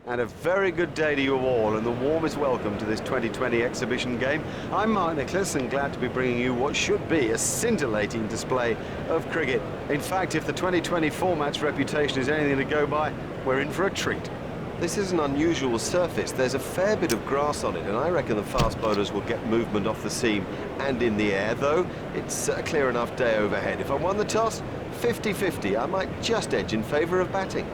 And a very good day to you all, and the warmest welcome to this 2020 exhibition game. I'm Mark Nicholas, and glad to be bringing you what should be a scintillating display of cricket. In fact, if the 2020 format's reputation is anything to go by, we're in for a treat. This is an unusual surface. There's a fair bit of grass on it, and I reckon the fast bowlers will get movement off the seam and in the air, though it's a clear enough day overhead. If I won the toss, 50-50, I might just edge in favour of batting.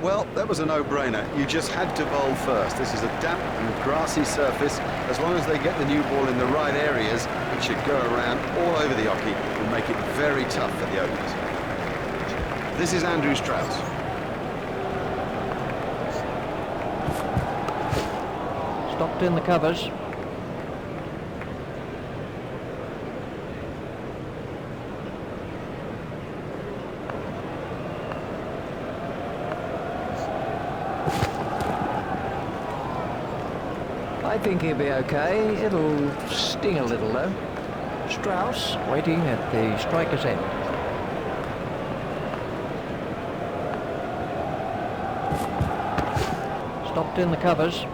Well, that was a no-brainer. You just had to bowl first. This is a damp and grassy surface. As long as they get the new ball in the right areas, it should go around all over the oche and make it very tough for the openers. This is Andrew Strauss. Stopped in the covers. I think he'll be okay. It'll sting a little though. Strauss waiting at the striker's end. Stopped in the covers.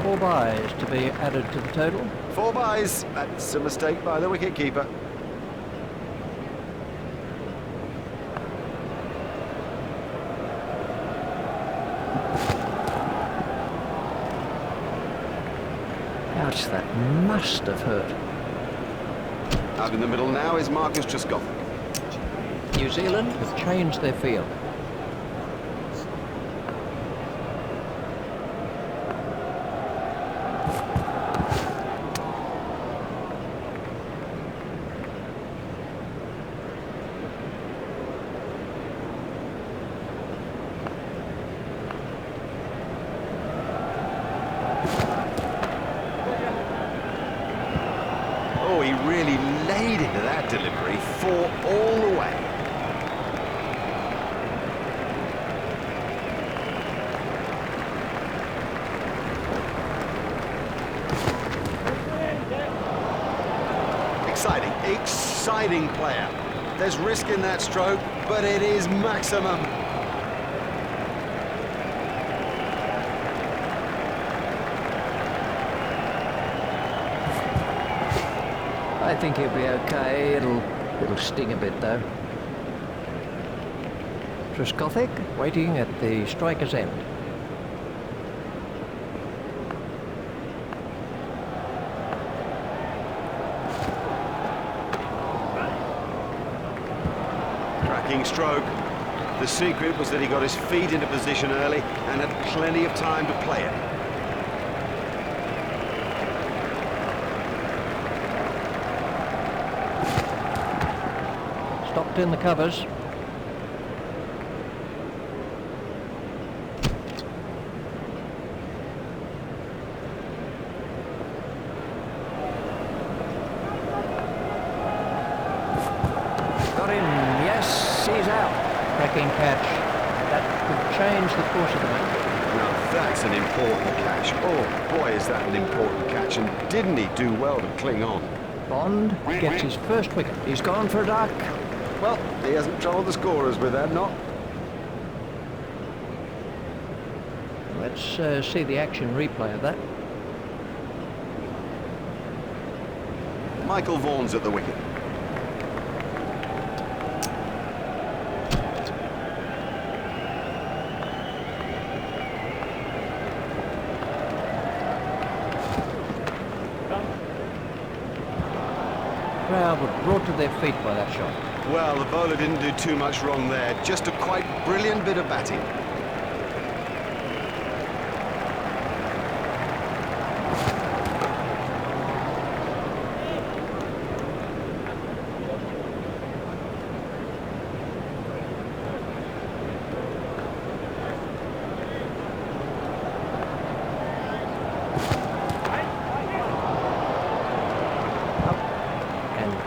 Four byes to be added to the total. 4 byes. That's a mistake by the wicket-keeper. Ouch, that must have hurt. Out in the middle now is Marcus Trescothick. New Zealand have changed their field. Oh, he really laid into that delivery, 4 all the way. Exciting player. There's risk in that stroke, but it is maximum. I think he'll be okay. It'll sting a bit though. Trescothick waiting at the striker's end. Cracking stroke. The secret was that he got his feet into position early and had plenty of time to play it. Stopped in the covers. Got him. Yes, he's out. Cracking catch. That could change the course of the match. Now that's an important catch. Oh boy, is that an important catch, and didn't he do well to cling on? Bond gets his first wicket. He's gone for a duck. Well, he hasn't troubled the scorers with that, not. Let's see the action replay of that. Michael Vaughan's at the wicket. Crowd were brought to their feet by that shot. Well, the bowler didn't do too much wrong there. Just a quite brilliant bit of batting.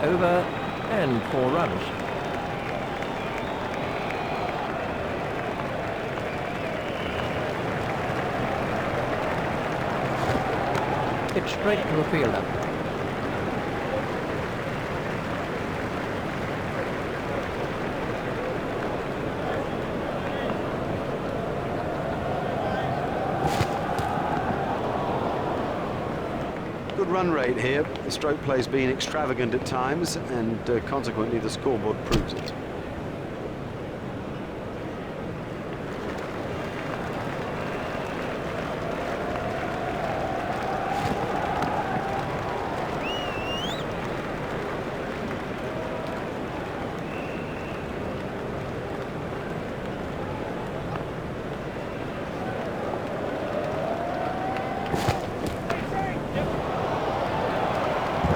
over and 4 runs. It's straight to a fielder. Good run rate here. The stroke play's been extravagant at times, and consequently the scoreboard proves it.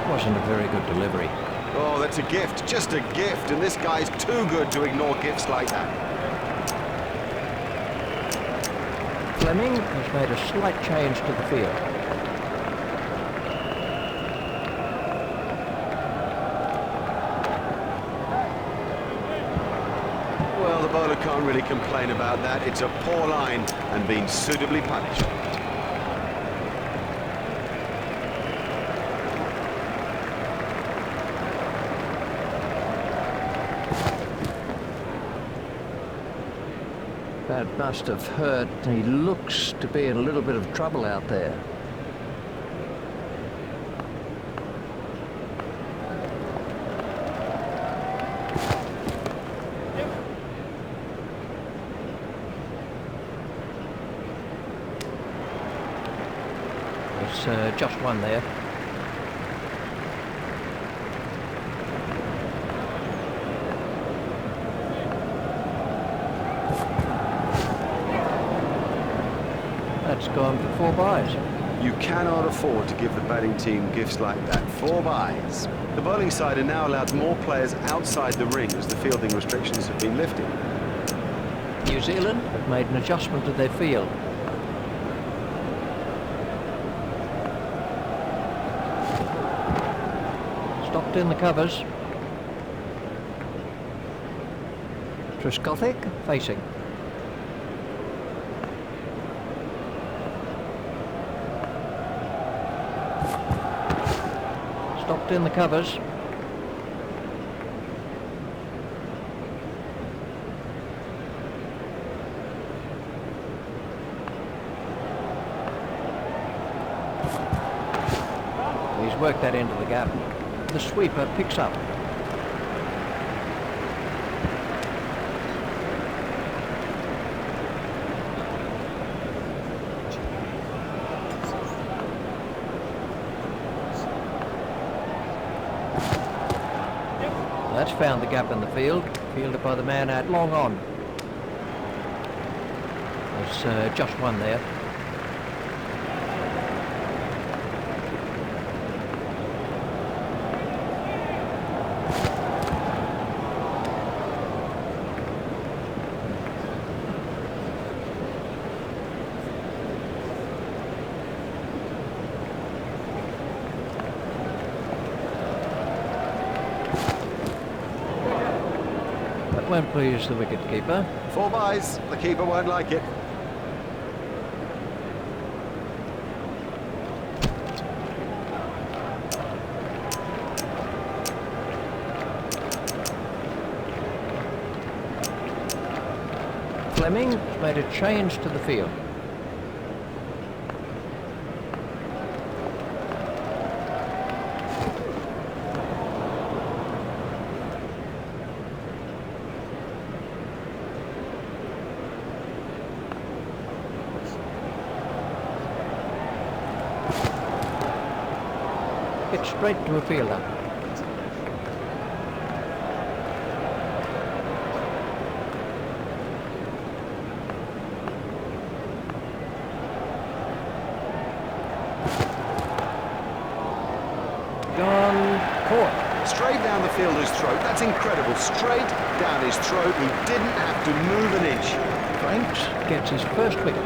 Wasn't a very good delivery. Oh, that's a gift, just a gift, and this guy's too good to ignore gifts like that. Fleming has made a slight change to the field. Well, the bowler can't really complain about that. It's a poor line and been suitably punished. That must have hurt. He looks to be in a little bit of trouble out there. There's just one there. That's gone for 4 byes. You cannot afford to give the batting team gifts like that. 4 byes. The bowling side are now allowed more players outside the ring as the fielding restrictions have been lifted. New Zealand have made an adjustment to their field. Stopped in the covers. Trescothick facing. Stopped in the covers. He's worked that into the gap. The sweeper picks up. That's found the gap in the field, fielded by the man out long on. There's just one there. Won't please the wicket-keeper. 4 byes. The keeper won't like it. Fleming made a change to the field. Hit straight to a fielder. Gone, caught. Straight down the fielder's throat. That's incredible. Straight down his throat. He didn't have to move an inch. Franks gets his first wicket.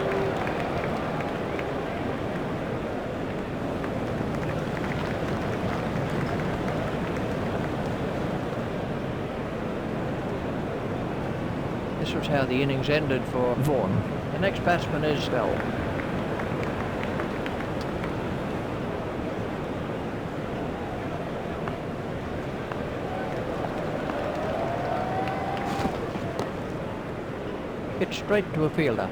This was how the innings ended for Vaughan. The next batsman is Bell. Hit straight to a fielder.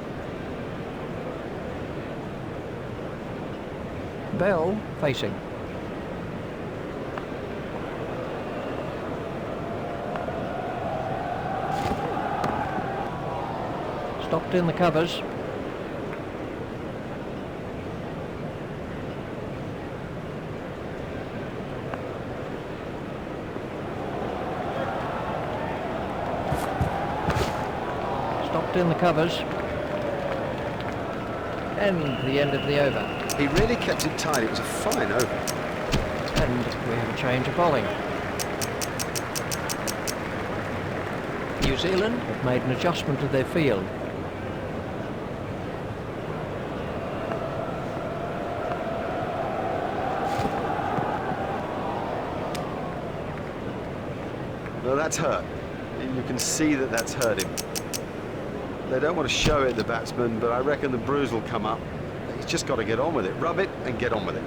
Bell facing. Stopped in the covers. Stopped in the covers. And the end of the over. He really kept it tight. It was a fine over. And we have a change of bowling. New Zealand have made an adjustment to their field. No, that's hurt. You can see that that's hurt him. They don't want to show it, the batsman, but I reckon the bruise will come up. He's just got to get on with it. Rub it and get on with it.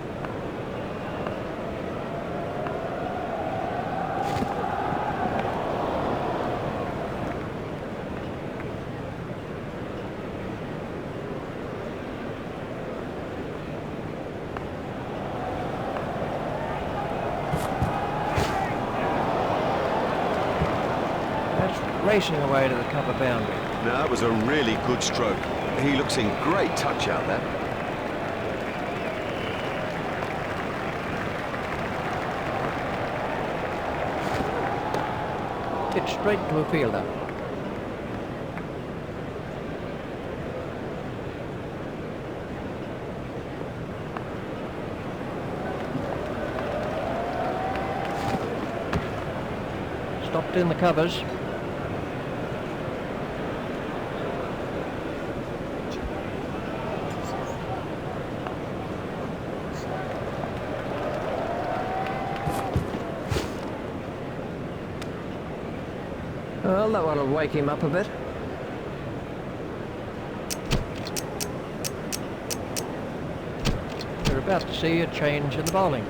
That's racing away to the cover boundary. No, that was a really good stroke. He looks in great touch out there. Hit straight to a fielder. Stopped in the covers. Well, that one will wake him up a bit. We're about to see a change in the bowling.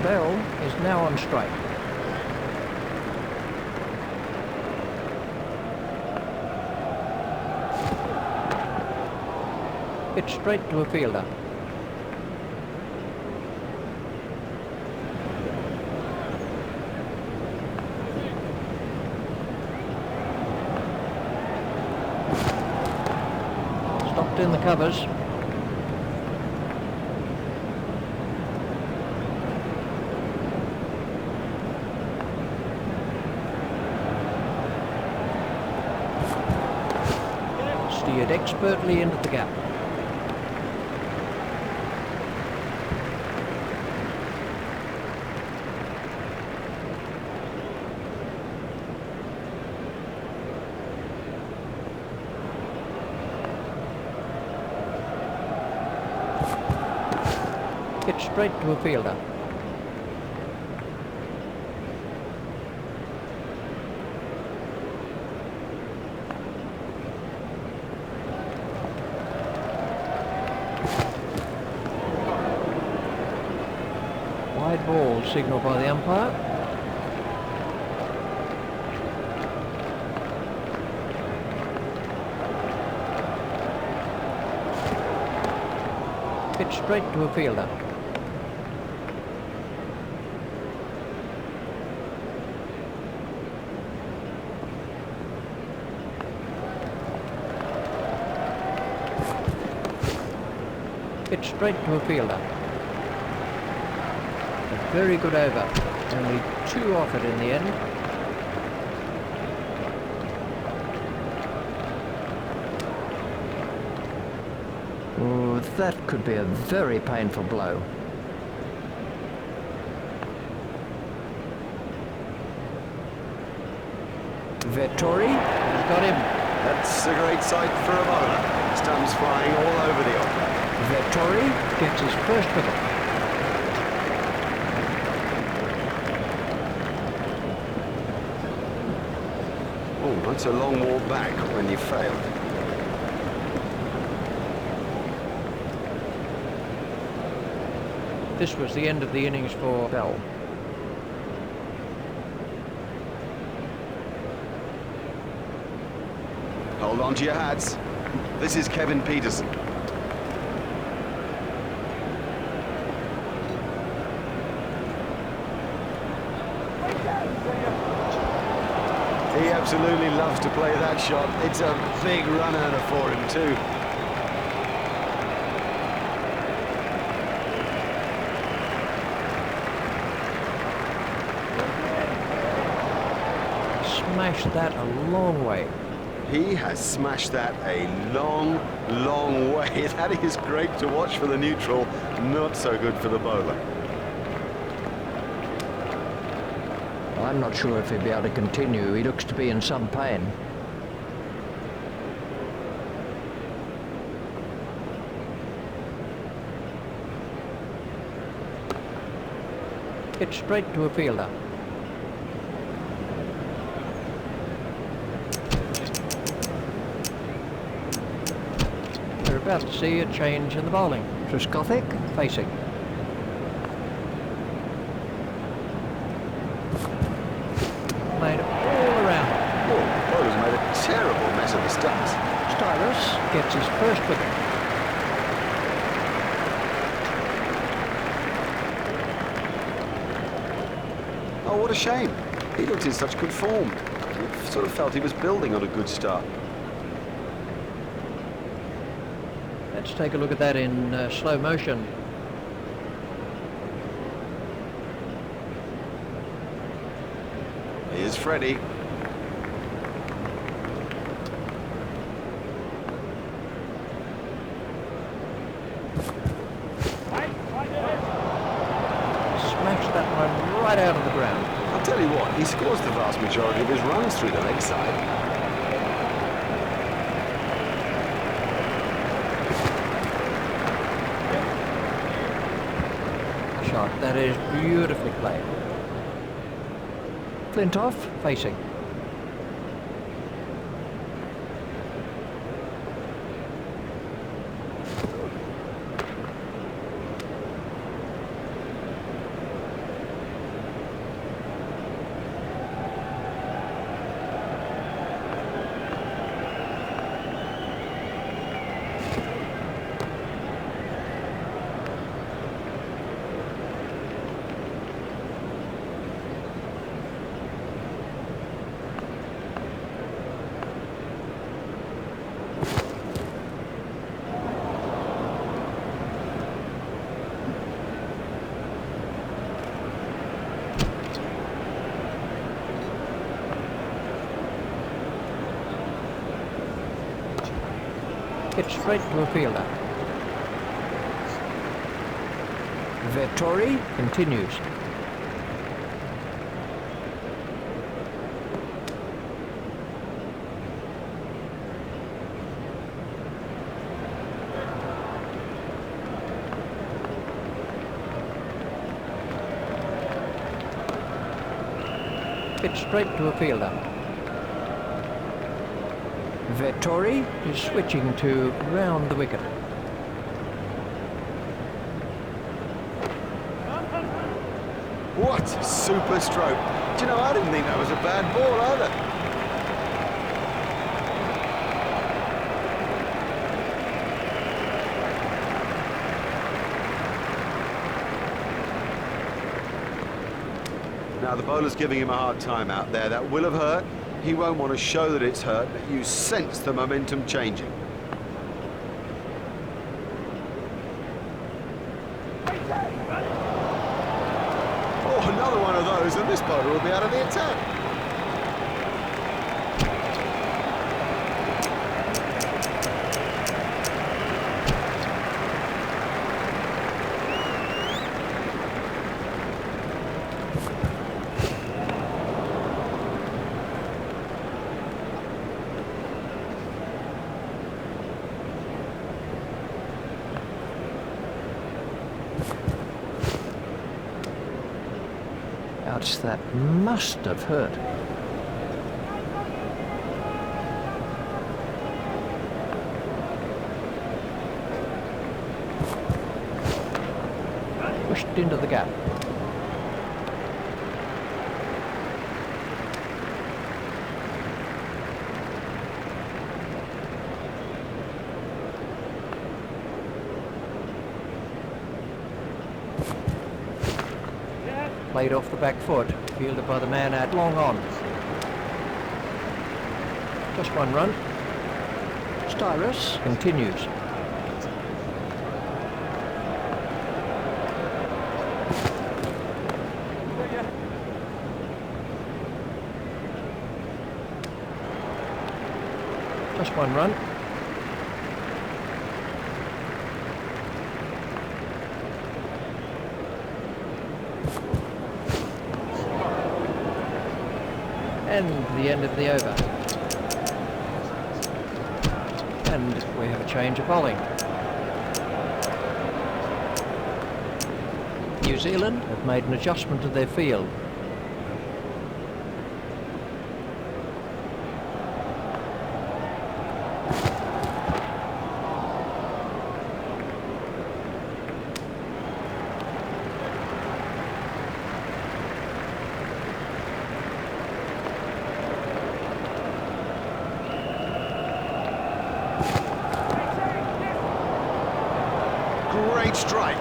Bell is now on strike. It's straight to a fielder. Stopped in the covers. Steered expertly into the gap. Pitch straight to a fielder. Wide ball signalled by the umpire. Pitch straight to a fielder. Pitch straight to a fielder. A very good over. Only 2 off it in the end. Oh, that could be a very painful blow. Vettori has got him. That's a great sight for a bowler. Stumps flying all over the off. Vettori gets his first wicket. Oh, that's a long walk back when you failed. This was the end of the innings for Bell. Hold on to your hats. This is Kevin Pietersen. He absolutely loves to play that shot. It's a big run earner for him too. Smashed that a long way. He has smashed that a long, long way. That is great to watch for the neutral, not so good for the bowler. I'm not sure if he'll be able to continue. He looks to be in some pain. Pitch straight to a fielder. We're about to see a change in the bowling. Truskothic facing. Made it all around. Oh, the bowler's made a terrible mess of the stumps. Stylus gets his first wicket. Oh, what a shame. He looked in such good form. I sort of felt he was building on a good start. Let's take a look at that in slow motion. Here's Freddie. Smashed that one right out of the ground. I'll tell you what, he scores the vast majority of his runs through the leg side. Shot. That is beautifully played. Flintoff facing. Pitch straight to a fielder. Vettori continues. it straight to a fielder. Vettori is switching to round the wicket. What a super stroke. Do you know, I didn't think that was a bad ball either. Now the bowler's giving him a hard time out there. That will have hurt. He won't want to show that it's hurt, but you sense the momentum changing. Oh, another one of those, and this bowler will be out of the attack. Ouch, that must have hurt. Pushed into the gap. Played off the back foot, fielded by the man out long on. Just one run. Styrus continues. Just one run. And the end of the over. And we have a change of bowling. New Zealand have made an adjustment to their field. Great strike.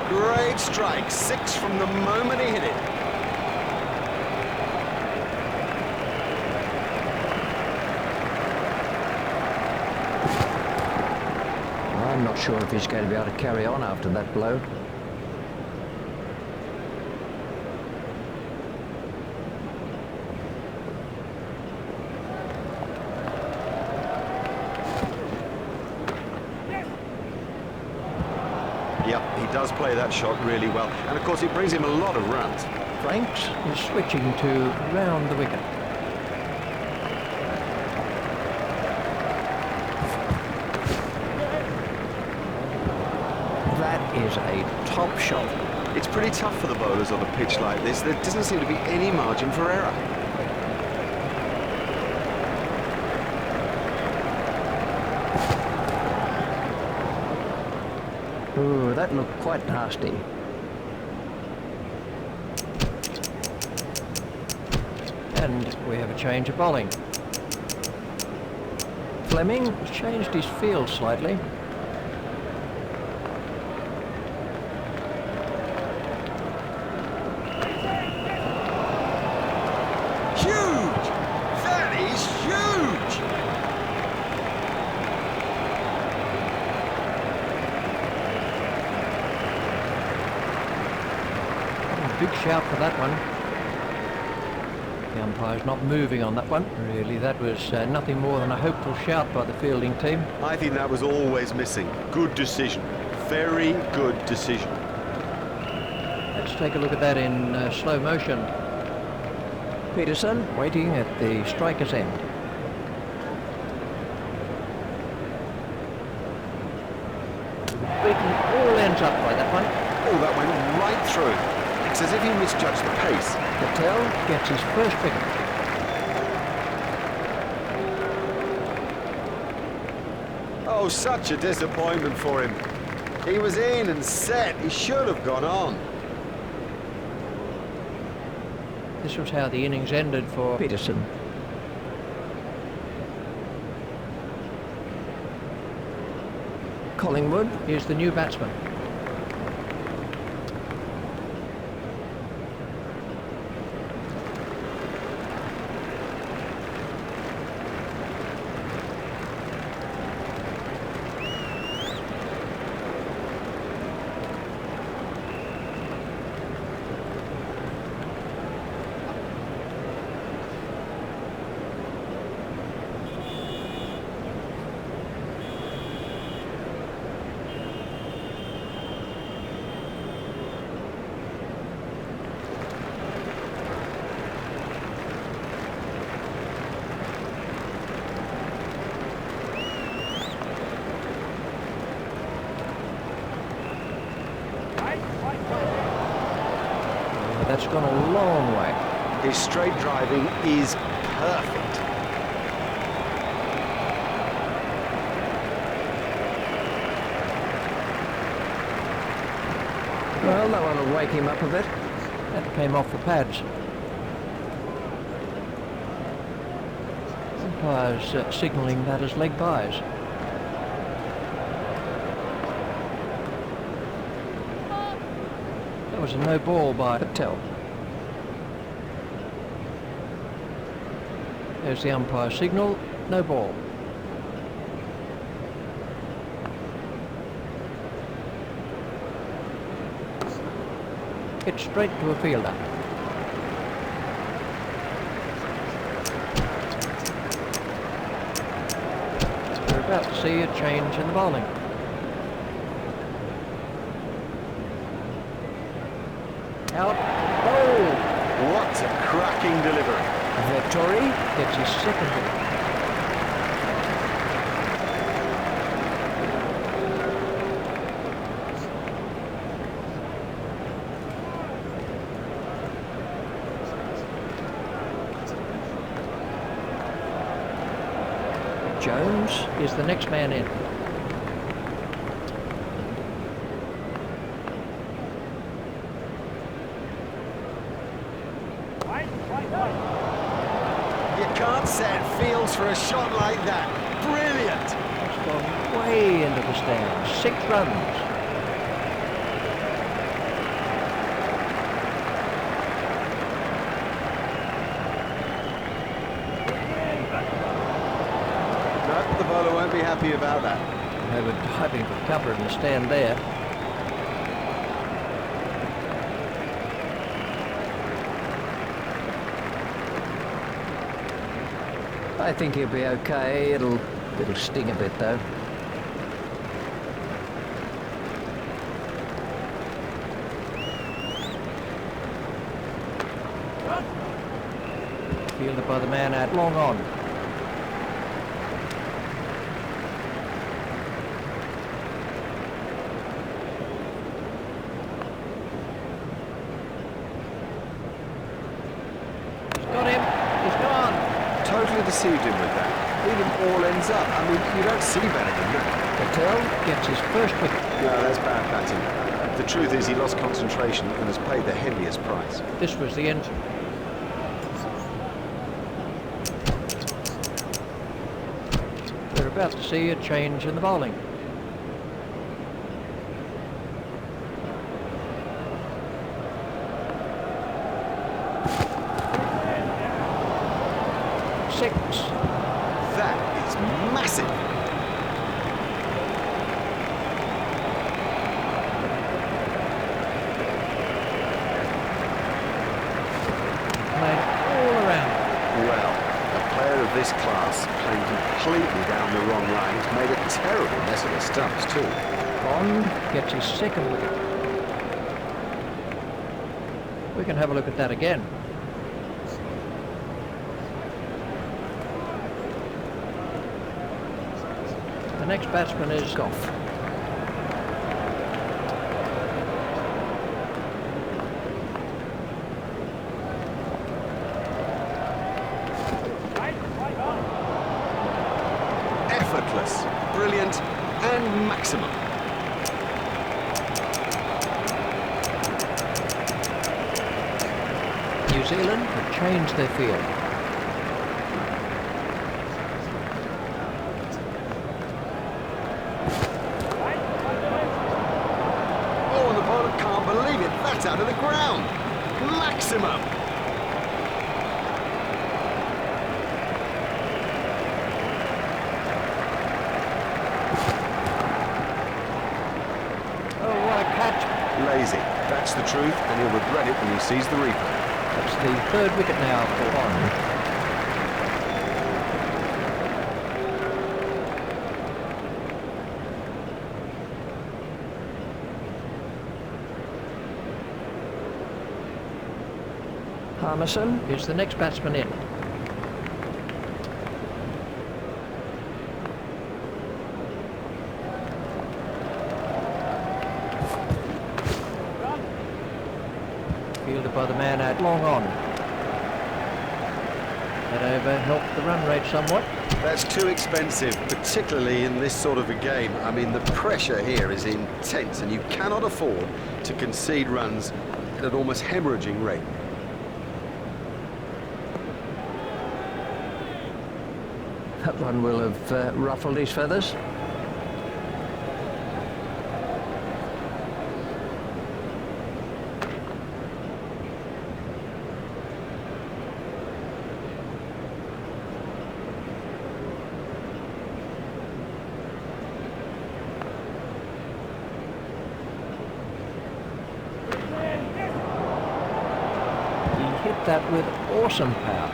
Great strike. 6 from the moment he hit it. I'm not sure if he's going to be able to carry on after that blow. Yep, he does play that shot really well. And of course it brings him a lot of runs. Franks is switching to round the wicket. That is a top shot. It's pretty tough for the bowlers on a pitch like this. There doesn't seem to be any margin for error. Ooh, that looked quite nasty. And we have a change of bowling. Fleming has changed his field slightly. Huge! That is huge! Big shout for that one. The umpire's not moving on that one. Really, that was nothing more than a hopeful shout by the fielding team. I think that was always missing. Good decision. Very good decision. Let's take a look at that in slow motion. Pietersen waiting at the striker's end. Beaten all ends up by that one. Oh, that went right through. looks as if he misjudged the pace. Patel gets his first wicket. Oh, such a disappointment for him. He was in and set. He should have gone on. This was how the innings ended for Pietersen. Collingwood is the new batsman. That's gone a long way. His straight driving is perfect. Well, that one will wake him up a bit. That came off the pads. Umpires signalling that as leg byes. That was a no ball by Patel. There's the umpire signal, no ball. Hit straight to a fielder. We're about to see a change in the bowling. Out. Oh! What a cracking delivery. Vettori gets his second wicket. Jones is the next man in. You can't set fields for a shot like that. Brilliant. It's gone way into the stands. 6 runs. No, the bowler won't be happy about that. They were diving for cover in the stand there. I think he'll be okay. It'll sting a bit though. Fielded by the man out long on. He's got him. He's gone. Totally deceived him with that. Leave him all ends up. I mean, you don't see better than that. Patel gets his first wicket. No, that's bad batting. The truth is he lost concentration and has paid the heaviest price. This was the end. We're about to see a change in the bowling. Six. That is massive. Played all around. Well, a player of this class playing completely down the wrong lines made a terrible mess of the stumps too. Bond gets his second wicket. We can have a look at that again. The next batsman is Goff. Zealand to change their field. Oh, and the bowler can't believe it. That's out of the ground. Maximum. Oh, what a catch. Lazy. That's the truth, and he'll regret it when he sees the replay. That's the third wicket now for on. Pietersen is the next batsman in. Fielded by the man at long on. That over helped the run rate somewhat. That's too expensive, particularly in this sort of a game. I mean, the pressure here is intense, and you cannot afford to concede runs at an almost hemorrhaging rate. That one will have ruffled his feathers. He hit that with awesome power.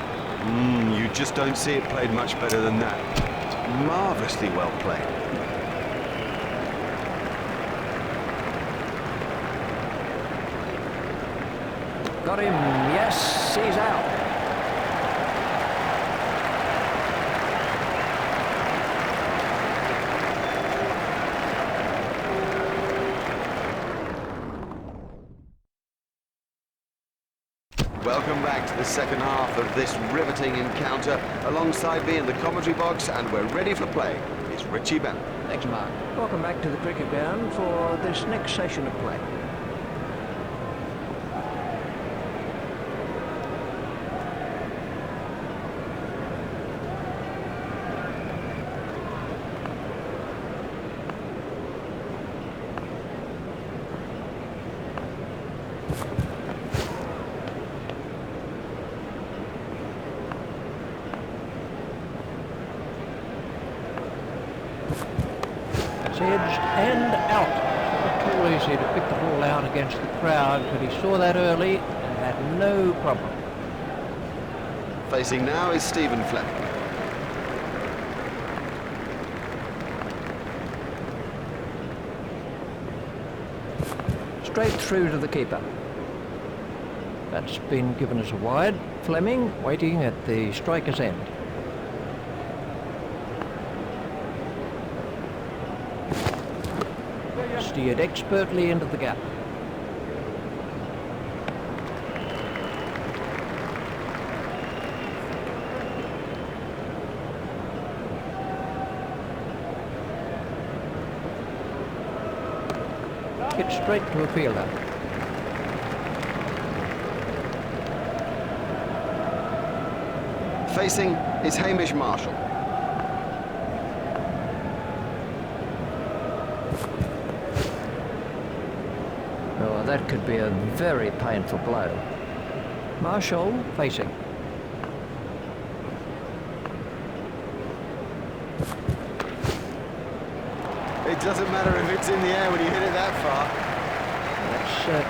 You just don't see it played much better than that. Marvellously well played. Got him, yes, he's out. Welcome back to the second half of this riveting encounter. Alongside me in the commentary box, and we're ready for play, is Richie Bennett. Thanks, Mark. Welcome back to the cricket ground for this next session of play. Edged and out. Not too easy to pick the ball out against the crowd, but he saw that early and had no problem. Facing now is Stephen Fleming. Straight through to the keeper. That's been given as a wide. Fleming waiting at the striker's end. Steered expertly into the gap. Hit straight to a fielder. Facing is Hamish Marshall. Oh, that could be a very painful blow. Marshall facing. It doesn't matter if it's in the air when you hit it that far. That's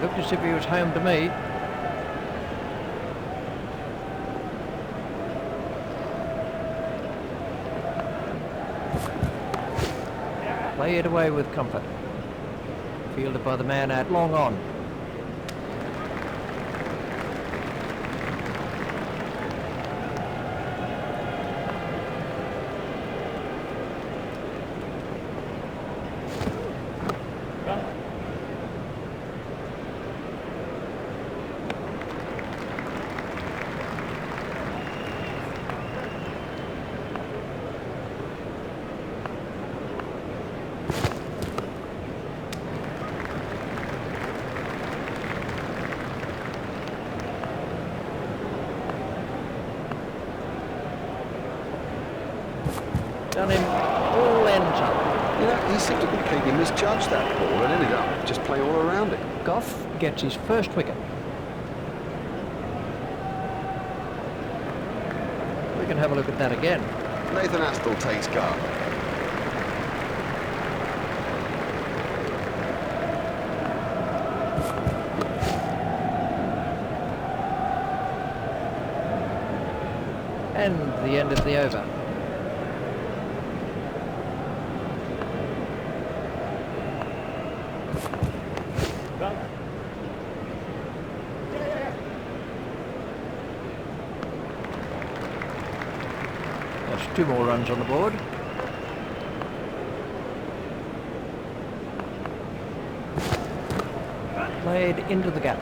looked as if he was home to me. Play it away with comfort. Fielded by the man at long on. done him all ends up. You know, he seemed to completely misjudge that ball and ended up just playing all around it. Goff gets his first wicket. We can have a look at that again. Nathan Astle takes guard. And the end of the over. That's 2 more runs on the board. Played into the gap.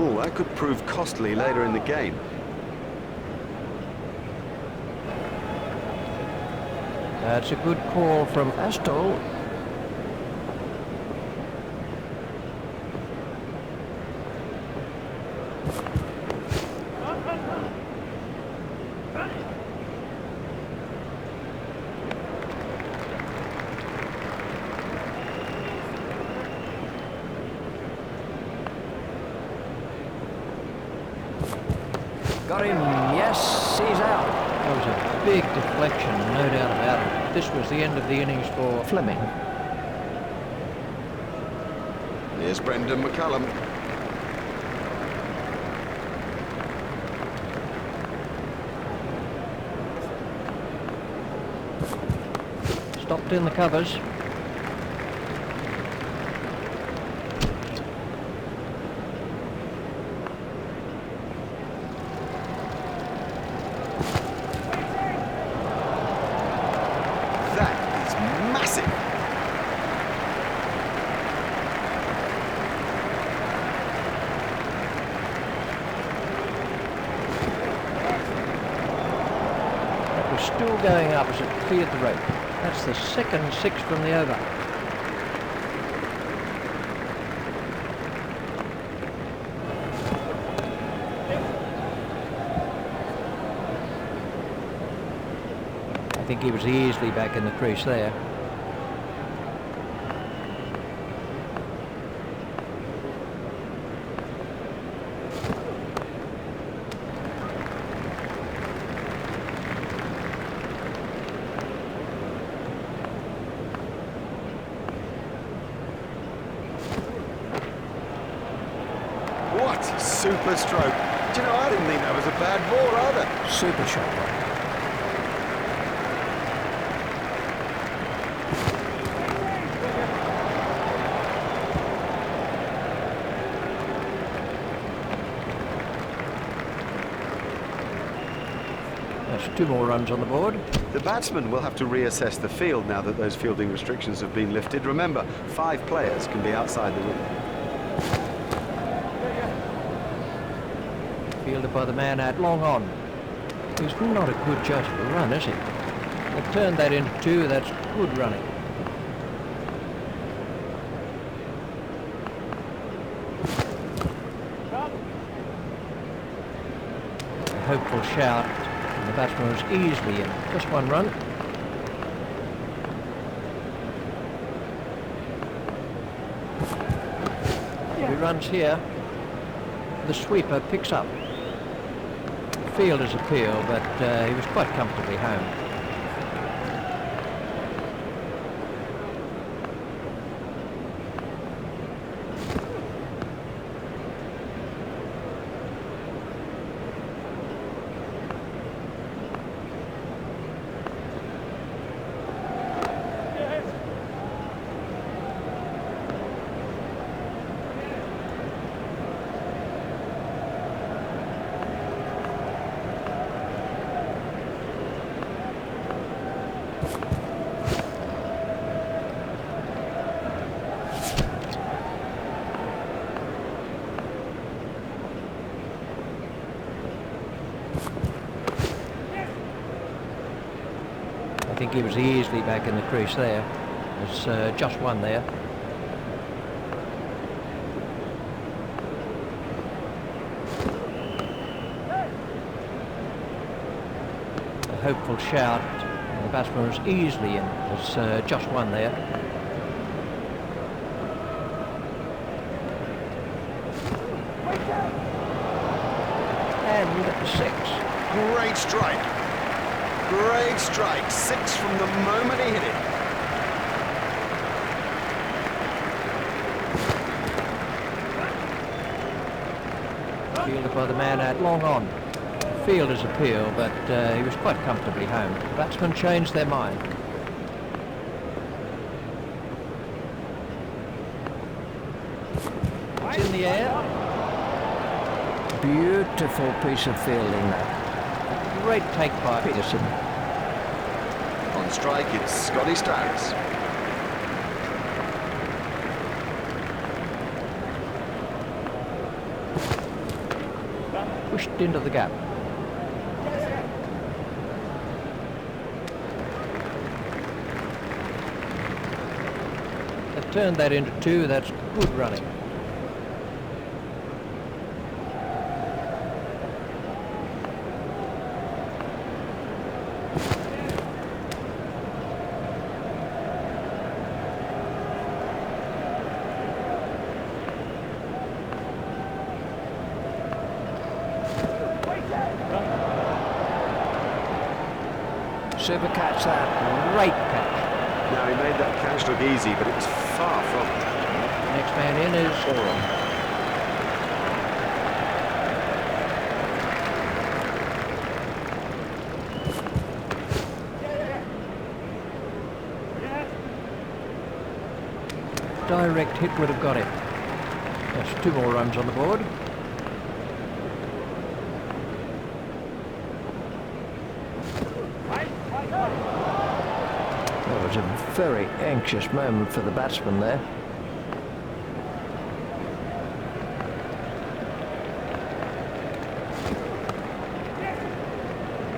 Oh, that could prove costly later in the game. That's a good call from Astle. Got him, yes, he's out. That was a big deflection, no doubt about it. This was the end of the innings for Fleming. Here's Brendan McCullum. Stopped in the covers. Still going up as it cleared the rope. That's the second 6 from the over. I think he was easily back in the crease there. What a super stroke. Do you know, I didn't think that was a bad ball either. Super shot. That's 2 more runs on the board. The batsman will have to reassess the field now that those fielding restrictions have been lifted. Remember, 5 players can be outside the room. Fielded by the man at long on. He's not a good judge of a run, is he? They've turned that into 2. That's good running. A hopeful shout, and the batsman was easily in. Just 1 run. He runs here. The sweeper picks up. Fielder's appeal, but he was quite comfortably home. think he was easily back in the crease there. There's just one there. A hopeful shout. And the batsman was easily in. There's just one there. And 6. Great strike. Great strike. 6 from the moment he hit it. Fielded by the man out long on. Fielder's appeal, but he was quite comfortably home. Batsmen changed their mind. It's in the air. Beautiful piece of fielding that. Great take by Pietersen. On strike, it's Scotty Starks. Pushed into the gap. They've turned that into 2. That's good running. Super catch that. Great catch. Now, he made that catch look easy, but it was far from it. Next man in is Oram. Direct hit would have got him. That's 2 more runs on the board. That was a very anxious moment for the batsman there.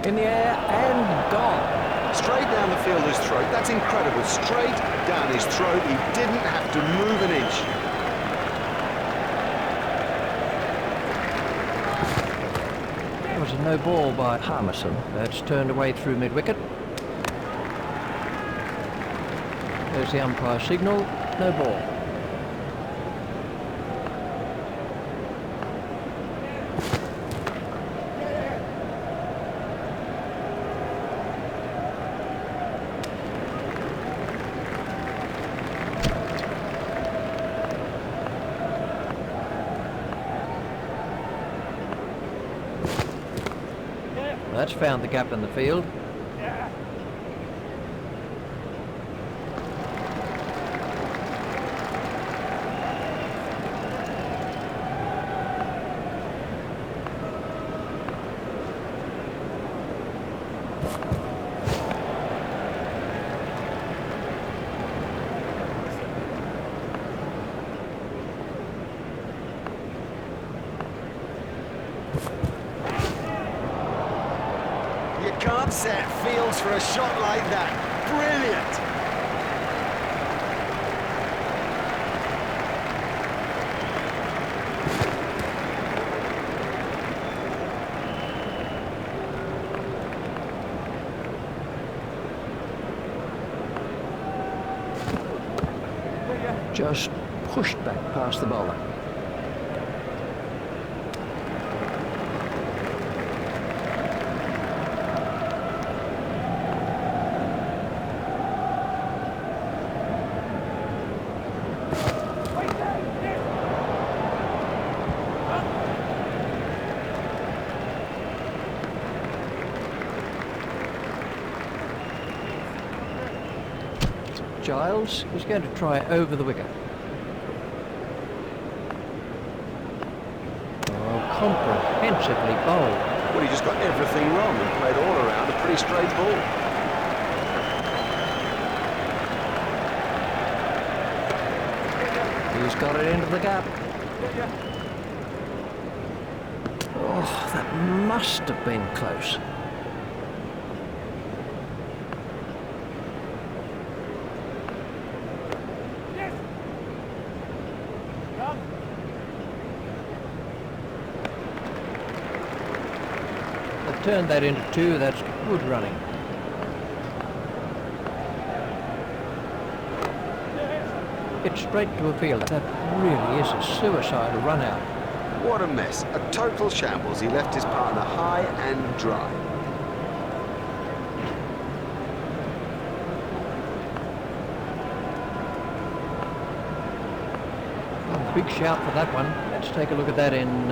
In the air and gone. Straight down the fielder's throat. That's incredible. Straight down his throat. He didn't have to move an inch. That was a no ball by Pietersen. That's turned away through mid-wicket. There's the umpire signal. No ball. That's found the gap in the field. Can't set fields for a shot like that. Brilliant! Just pushed back past the bowler. Giles is going to try over the wicket. Oh, comprehensively bowled. Well, he just got everything wrong and played all around a pretty straight ball. He's got it into the gap. Oh, that must have been close. turned that into 2. That's good running. It's straight to a fielder. That really is a suicidal run out. What a mess. A total shambles. He left his partner high and dry. Big shout for that one. Let's take a look at that in...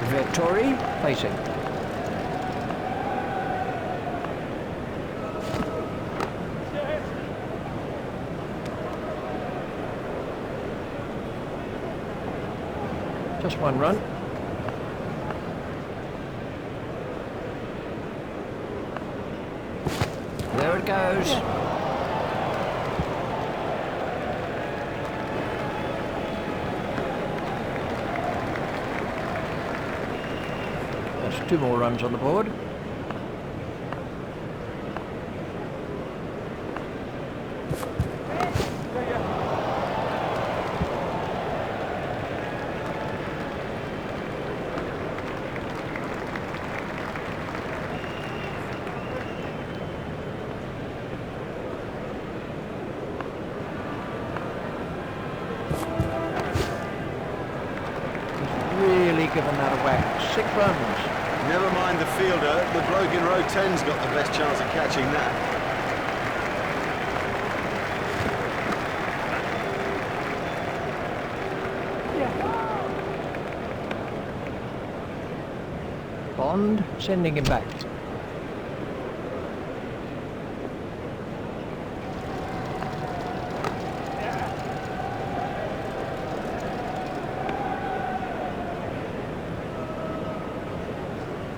Vettori facing. Just one run. There it goes. That's 2 more runs on the board. Given that a whack. 6 runs. Never mind the fielder, the bloke in row 10's got the best chance of catching that. Bond sending him back.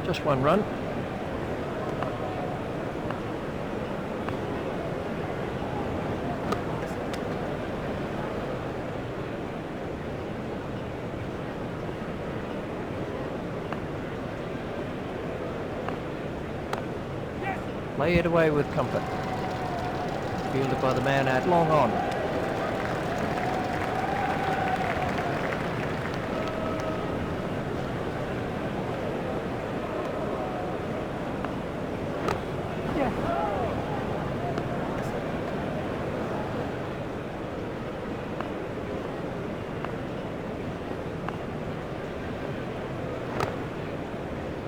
Just one run. Play it away with comfort. Fielded by the man at long on.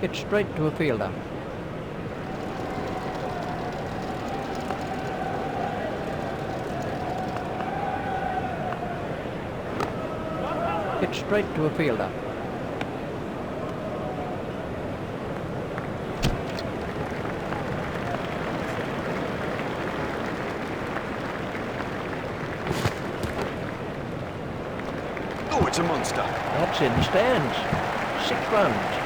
It's straight to a fielder. It's straight to a fielder. Oh, it's a monster. That's in the stands. 6 runs.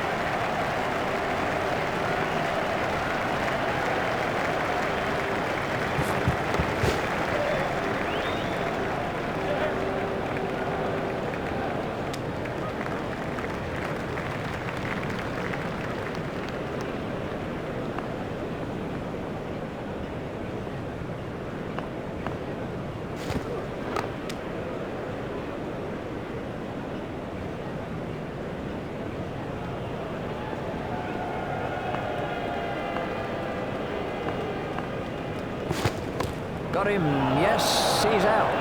Got him, yes, he's out.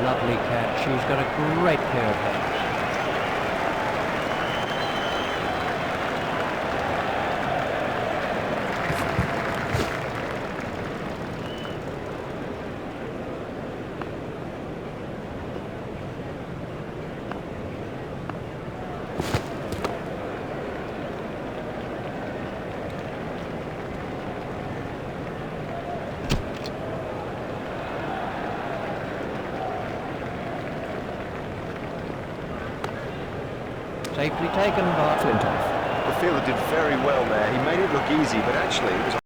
Lovely catch, she's got a great pair of hands. Safely taken by Flintoff. The fielder did very well there. He made it look easy, but actually it was